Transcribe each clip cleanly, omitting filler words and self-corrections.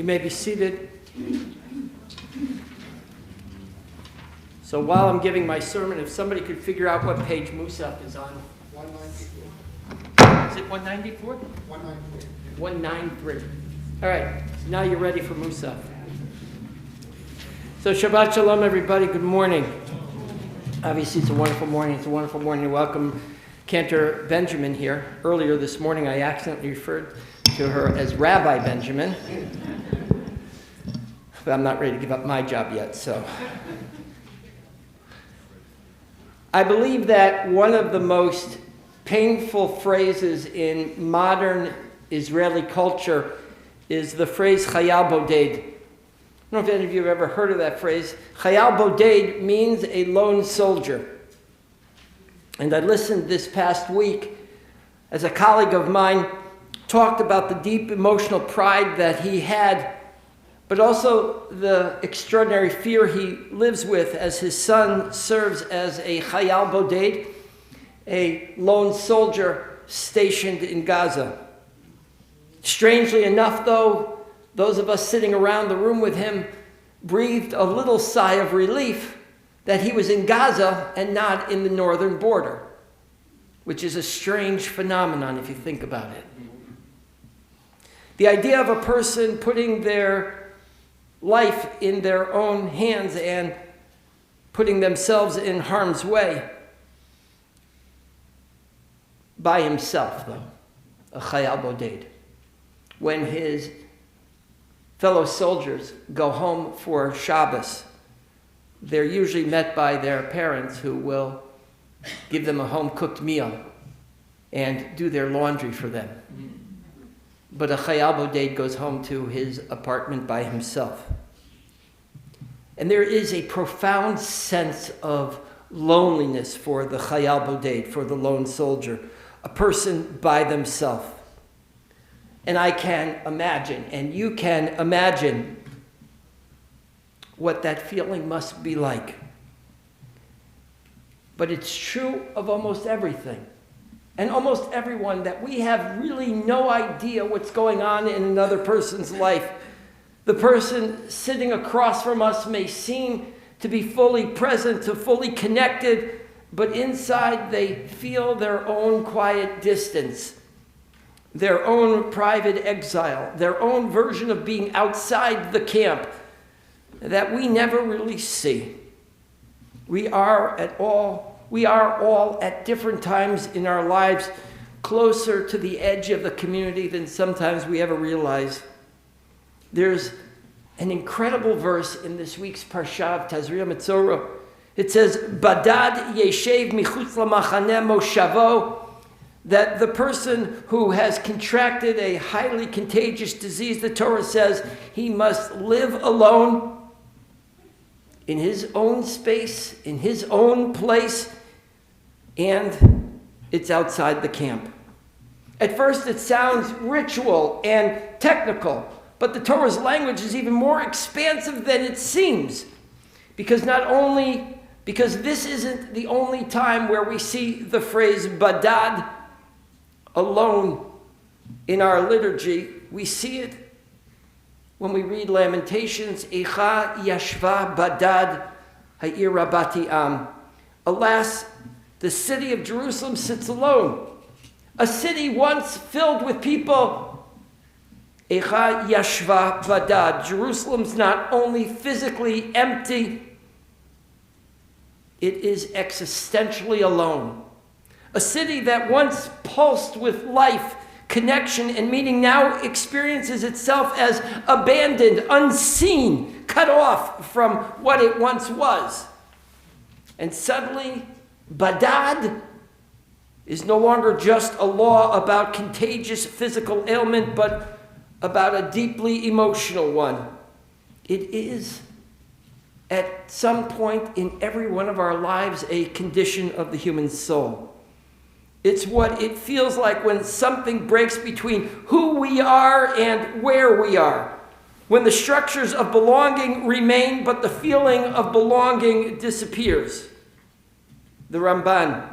You may be seated. So while I'm giving my sermon, if somebody could figure out what page Musaf is on. 194. Is it 194? 193. 193. All right, so now you're ready for Musaf. So Shabbat Shalom, everybody. Good morning. Obviously, it's a wonderful morning. It's a wonderful morning to welcome Cantor Benjamin here. Earlier this morning, I accidentally referred to her as Rabbi Benjamin. But I'm not ready to give up my job yet, so. I believe that one of the most painful phrases in modern Israeli culture is the phrase Chayal Boded. I don't know if any of you have ever heard of that phrase. Chayal Boded means a lone soldier. And I listened this past week as a colleague of mine talked about the deep emotional pride that he had, but also the extraordinary fear he lives with as his son serves as a Chayal Boded, a lone soldier stationed in Gaza. Strangely enough, though, those of us sitting around the room with him breathed a little sigh of relief that he was in Gaza and not in the northern border, which is a strange phenomenon if you think about it. The idea of a person putting their life in their own hands and putting themselves in harm's way by himself, though, a Chayal Boded. When his fellow soldiers go home for Shabbos, they're usually met by their parents who will give them a home-cooked meal and do their laundry for them. But a Chayal Boded goes home to his apartment by himself. And there is a profound sense of loneliness for the Chayal Boded, for the lone soldier, a person by themselves. And I can imagine, and you can imagine, what that feeling must be like. But it's true of almost everything. And almost everyone, that we have really no idea what's going on in another person's life. The person sitting across from us may seem to be fully present, to fully connected, but inside they feel their own quiet distance, their own private exile, their own version of being outside the camp that we never really see. We are all at different times in our lives closer to the edge of the community than sometimes we ever realize. There's an incredible verse in this week's Parashat, Tetzaveh Mitzorah. It says, Badad yeshev michutz lamachaneh moshavo, that the person who has contracted a highly contagious disease, the Torah says, he must live alone in his own space, in his own place, and it's outside the camp. At first it sounds ritual and technical, but the Torah's language is even more expansive than it seems, because this isn't the only time where we see the phrase badad, alone, in our liturgy. We see it when we read Lamentations, Echa yashva badad ha'ir rabati am. Alas, the city of Jerusalem sits alone. A city once filled with people. Echa yashva badad. Jerusalem's not only physically empty, it is existentially alone. A city that once pulsed with life, connection, and meaning now experiences itself as abandoned, unseen, cut off from what it once was. And suddenly, Badad is no longer just a law about contagious physical ailment, but about a deeply emotional one. It is, at some point in every one of our lives, a condition of the human soul. It's what it feels like when something breaks between who we are and where we are. When the structures of belonging remain, but the feeling of belonging disappears. The Ramban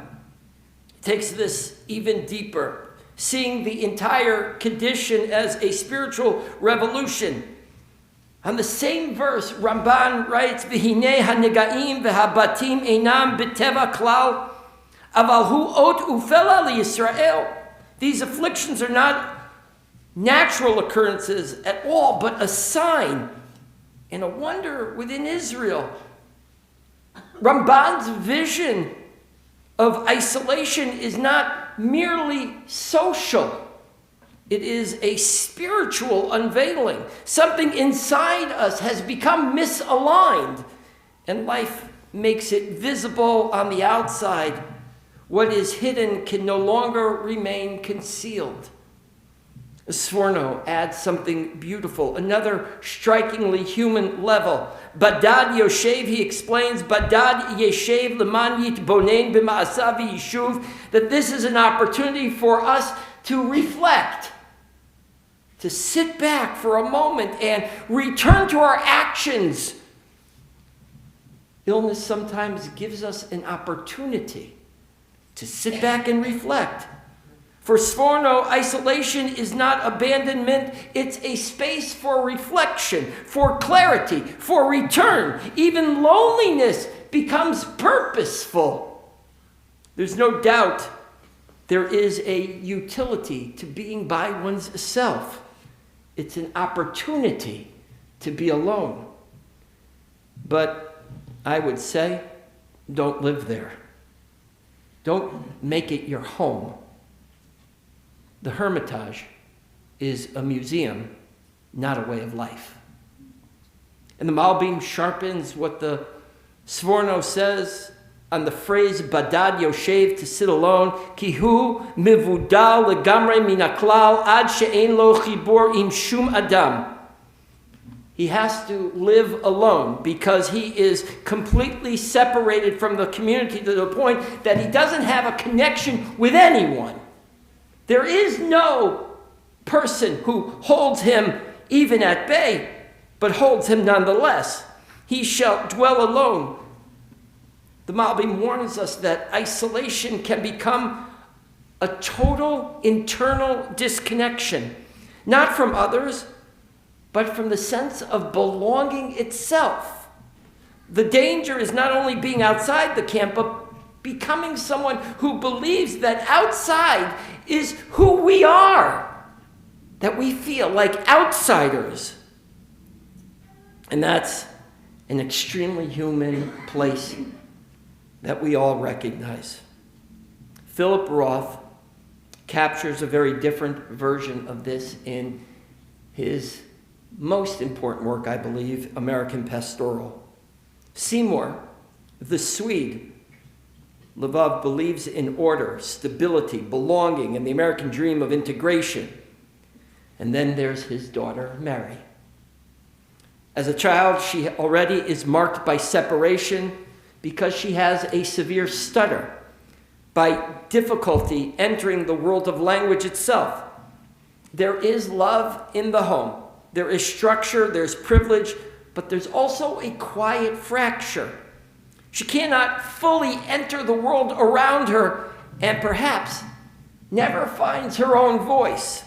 takes this even deeper, seeing the entire condition as a spiritual revolution. On the same verse, Ramban writes, V'hinei hanegaim v'habatim einam b'teva klal, aval hu ot ufela liYisrael. These afflictions are not natural occurrences at all, but a sign and a wonder within Israel. Ramban's vision of isolation is not merely social. It is a spiritual unveiling. Something inside us has become misaligned, and life makes it visible on the outside. What is hidden can no longer remain concealed. Sforno adds something beautiful, another strikingly human level. Badad Yoshev, he explains, Badad Yeshev Leman Yitbonen B'ma'asav Yishuv, that this is an opportunity for us to reflect, to sit back for a moment and return to our actions. Illness sometimes gives us an opportunity to sit back and reflect. For Sforno, isolation is not abandonment, it's a space for reflection, for clarity, for return. Even loneliness becomes purposeful. There's no doubt there is a utility to being by one's self. It's an opportunity to be alone. But I would say, don't live there. Don't make it your home. The Hermitage is a museum, not a way of life. And the Malbim sharpens what the Sforno says on the phrase Badad Yoshev, to sit alone, Kihu mivudal legamre minaklal ad she'en lo chibur im shum adam. He has to live alone because he is completely separated from the community to the point that he doesn't have a connection with anyone. There is no person who holds him even at bay, but holds him nonetheless. He shall dwell alone. The Malbim warns us that isolation can become a total internal disconnection, not from others, but from the sense of belonging itself. The danger is not only being outside the camp, but becoming someone who believes that outside is who we are, that we feel like outsiders. And that's an extremely human place that we all recognize. Philip Roth captures a very different version of this in his most important work, I believe, American Pastoral. Seymour, the Swede, Lvov believes in order, stability, belonging, and the American dream of integration. And then there's his daughter, Mary. As a child, she already is marked by separation because she has a severe stutter, by difficulty entering the world of language itself. There is love in the home. There is structure, there's privilege, but there's also a quiet fracture. She cannot fully enter the world around her and perhaps never finds her own voice.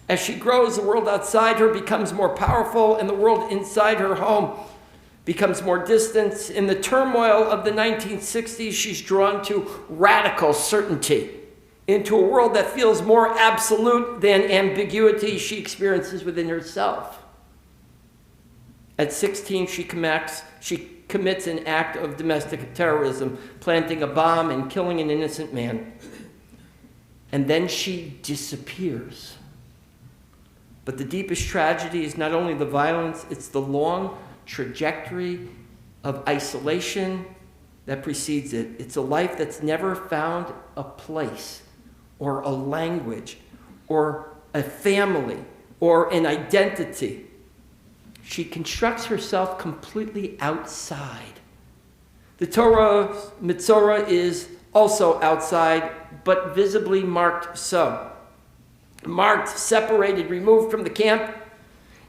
As she grows, the world outside her becomes more powerful and the world inside her home becomes more distant. In the turmoil of the 1960s, she's drawn to radical certainty, into a world that feels more absolute than ambiguity she experiences within herself. At 16, she commits an act of domestic terrorism, planting a bomb and killing an innocent man. And then she disappears. But the deepest tragedy is not only the violence, it's the long trajectory of isolation that precedes it. It's a life that's never found a place or a language or a family or an identity. She constructs herself completely outside. The Torah Mitzorah is also outside, but visibly marked so. Marked, separated, removed from the camp.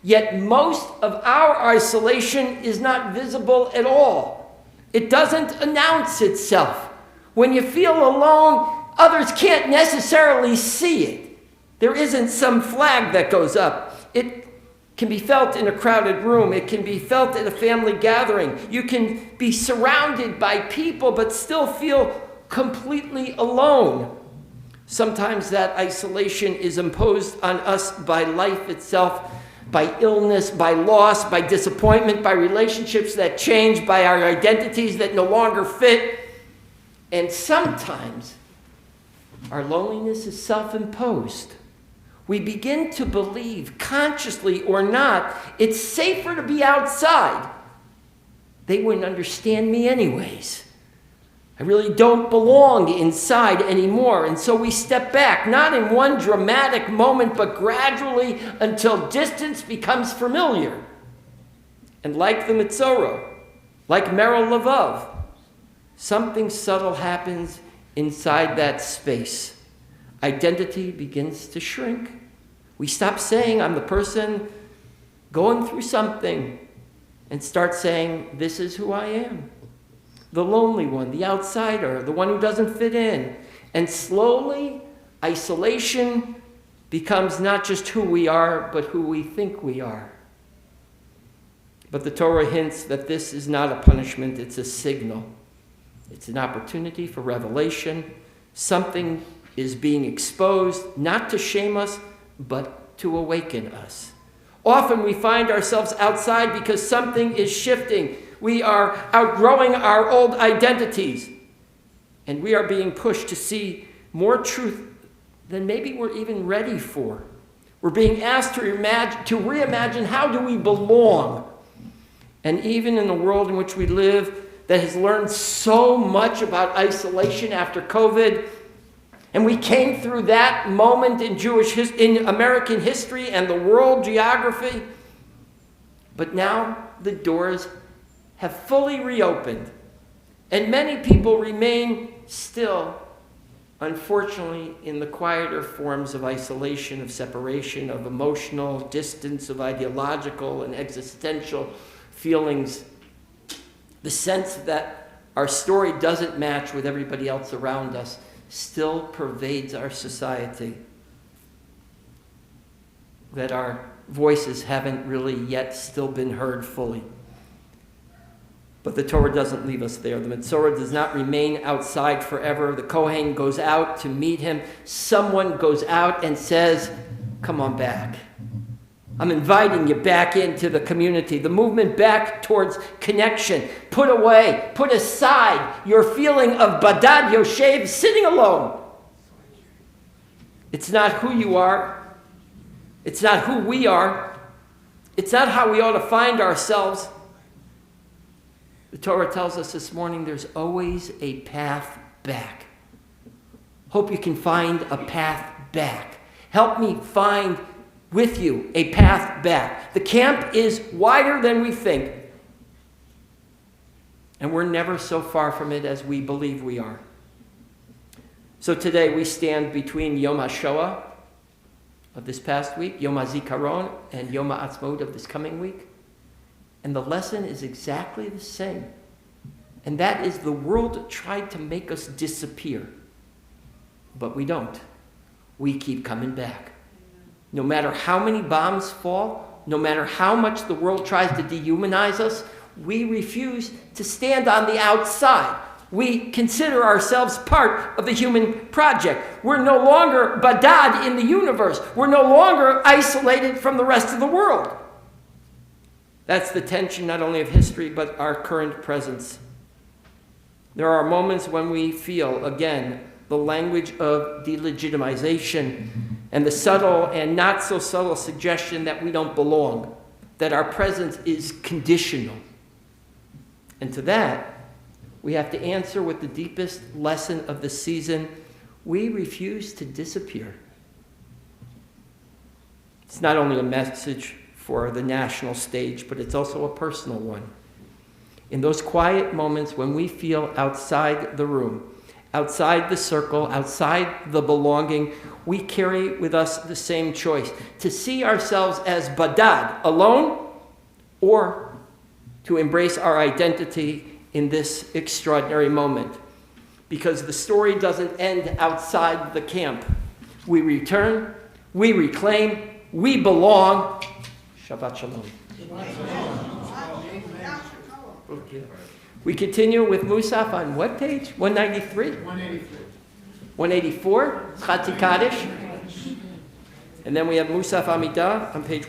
Yet most of our isolation is not visible at all. It doesn't announce itself. When you feel alone, others can't necessarily see it. There isn't some flag that goes up. It can be felt in a crowded room. It can be felt at a family gathering. You can be surrounded by people but still feel completely alone. Sometimes that isolation is imposed on us by life itself, by illness, by loss, by disappointment, by relationships that change, by our identities that no longer fit. And sometimes our loneliness is self-imposed. We begin to believe, consciously or not, it's safer to be outside. They wouldn't understand me anyways. I really don't belong inside anymore. And so we step back, not in one dramatic moment, but gradually until distance becomes familiar. And like the Metzora, like Merel Levov, something subtle happens inside that space. Identity begins to shrink. We stop saying, I'm the person going through something, and start saying, this is who I am. The lonely one, the outsider, the one who doesn't fit in. And slowly, isolation becomes not just who we are, but who we think we are. But the Torah hints that this is not a punishment, it's a signal. It's an opportunity for revelation. Something is being exposed, not to shame us, but to awaken us. Often we find ourselves outside because something is shifting. We are outgrowing our old identities, and we are being pushed to see more truth than maybe we're even ready for. We're being asked to reimagine how do we belong. And even in the world in which we live that has learned so much about isolation after COVID, and we came through that moment in American history and the world geography, but now the doors have fully reopened, and many people remain still, unfortunately, in the quieter forms of isolation, of separation, of emotional distance, of ideological and existential feelings. The sense that our story doesn't match with everybody else around us still pervades our society, that our voices haven't really yet still been heard fully. But the Torah doesn't leave us there. The Metzora does not remain outside forever. The Kohen goes out to meet him. Someone goes out and says, come on back. I'm inviting you back into the community, the movement back towards connection. Put away, put aside your feeling of Badad Yoshev, sitting alone. It's not who you are. It's not who we are. It's not how we ought to find ourselves. The Torah tells us this morning there's always a path back. Hope you can find a path back. Help me find with you a path back. The camp is wider than we think, and we're never so far from it as we believe we are. So today we stand between Yom HaShoah of this past week, Yom HaZikaron, and Yom HaAtzmaut of this coming week. And the lesson is exactly the same. And that is the world tried to make us disappear. But we don't. We keep coming back. No matter how many bombs fall, no matter how much the world tries to dehumanize us, we refuse to stand on the outside. We consider ourselves part of the human project. We're no longer Badad in the universe. We're no longer isolated from the rest of the world. That's the tension not only of history, but our current presence. There are moments when we feel, again, the language of delegitimization and the subtle and not so subtle suggestion that we don't belong, that our presence is conditional. And to that, we have to answer with the deepest lesson of the season: we refuse to disappear. It's not only a message for the national stage, but it's also a personal one. In those quiet moments when we feel outside the room, outside the circle, outside the belonging, we carry with us the same choice: to see ourselves as Badad, alone, or to embrace our identity in this extraordinary moment. Because the story doesn't end outside the camp. We return, we reclaim, we belong, Shabbat Shalom. We continue with Musaf on what page? 193? 184? Chati Kaddish. And then we have Musaf Amidah on page